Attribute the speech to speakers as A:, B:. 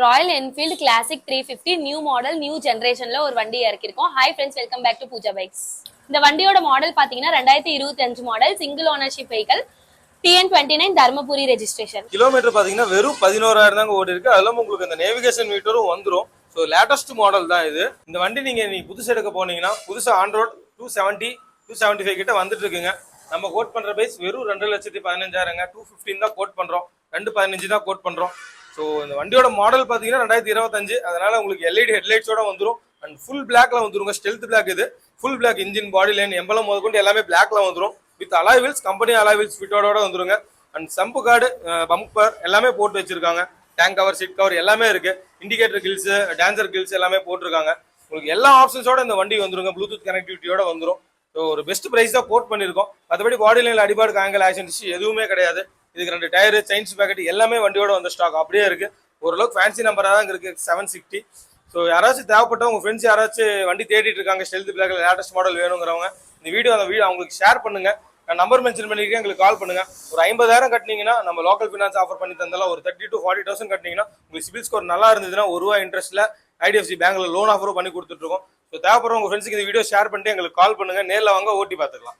A: Royal enfield classic 350 new model new ஜென்ரேஷன்ல ஒரு வண்டி இறக்கிருக்கோம். Hi friends, welcome back to Pooja bikes. இந்த வண்டியோட மாடல் பாத்தீங்கன்னா 2025 model, single ownership vehicle, TN29 Dharmapuri registration.
B: Kilometre பாத்தீங்கன்னா வெறும் 11,000 தாங்க ஓடி இருக்கு. அதெல்லாம் உங்களுக்கு இந்த நேவிகேஷன் மீட்டரும் வந்துடும். ஸோ லேட்டஸ்ட் மாடல் தான் இது. இந்த வண்டி நீங்க புதுசு எடுக்க போனீங்கன்னா புதுசா ஆன்ரோட் 270 275 கிட்ட வந்துட்டு இருக்குங்க. நம்ம கோட் பண்ற பிரைஸ் வெறும் 2,15,000. 215 தான் கோட் பண்றோம், 215 தான் கோட் பண்றோம். ஸோ இந்த வண்டியோட மாடல் பாத்தீங்கன்னா 2025. அதனால உங்களுக்கு எல்இடி ஹெட்லைட்ஸோட வந்துடும் அண்ட் ஃபுல் பிளாக்ல வந்துருங்க. ஸ்டெல்த் பிளாக் இது. Full black engine, body line, emblem முதற்கொண்டு எல்லாமே பிளாக்ல வந்துடும். With alloy wheels, company alloy wheels ஃபிட்டோட வந்துருங்க. அண்ட் சம்பு கார்டு, பம்பர் எல்லாமே போட்டு வச்சிருக்காங்க. டேங்க் கவர், சீட் கவர் எல்லாமே இருக்கு. இண்டிகேட்டர் கில்ஸ், டான்சர் கில்ஸ் எல்லாமே போட்டிருக்காங்க. உங்களுக்கு எல்லா ஆப்ஷன்ஸோட இந்த வண்டி வந்துருங்க. ப்ளூடூத் கனெக்டிவிட்டியோட வந்துடும். ஸோ ஒரு பெஸ்ட் பிரைஸ் தான் கோட் பண்ணியிருக்கோம். மற்றபடி பாடி லைனில் அடிபாடு, ஆங்கிள், ஆக்சிடென்ட் இஷ்யூ எதுவுமே கிடையாது. இதுக்கு 2 டயர், சைன்ஸ் பேக்கெட் எல்லாமே வண்டியோட வந்த ஸ்டாக் அப்படியே இருக்கு. ஓரளவுக்கு ஃபேன்சி நம்பராக தான் இருக்கு 760. ஸோ யாராச்சும் தேவைப்பட்டவங்க உங்க ஃப்ரெண்ட்ஸ் யாராச்சும் வண்டி தேடிட்டு இருக்காங்க, ஸ்டெல்த் பிளாக்ல லேட்டஸ்ட் மாடல் வேணுங்கிறவங்க இந்த வீடியோ அவங்களுக்கு ஷேர் பண்ணுங்க. நான் நம்பர் மென்ஷன் பண்ணிருக்கேன், எங்களுக்கு கால் பண்ணுங்க. ஒரு 50,000 கட்டினீங்கன்னா நம்ம லோக்கல் ஃபினான்ஸ் ஆஃபர் பண்ணி தந்தாலும் ஒரு 30,000 to 40,000 கட்டினீங்கன்னா உங்களுக்கு சிபில் ஸ்கோர் நல்லா இருந்ததுன்னா ₹1 இன்ட்ரெஸ்ட்ல IDFC பேங்க்ல லோன் ஆஃபரும் பண்ணி கொடுத்துட்டு இருக்கோம். ஸோ தேவைப்படுறவங்க ஃப்ரெண்ட்ஸுக்கு இந்த வீடியோ ஷேர் பண்ணிட்டு எங்களுக்கு கால் பண்ணுங்க. நேரில் வாங்க, ஓட்டி பார்த்துக்கலாம்.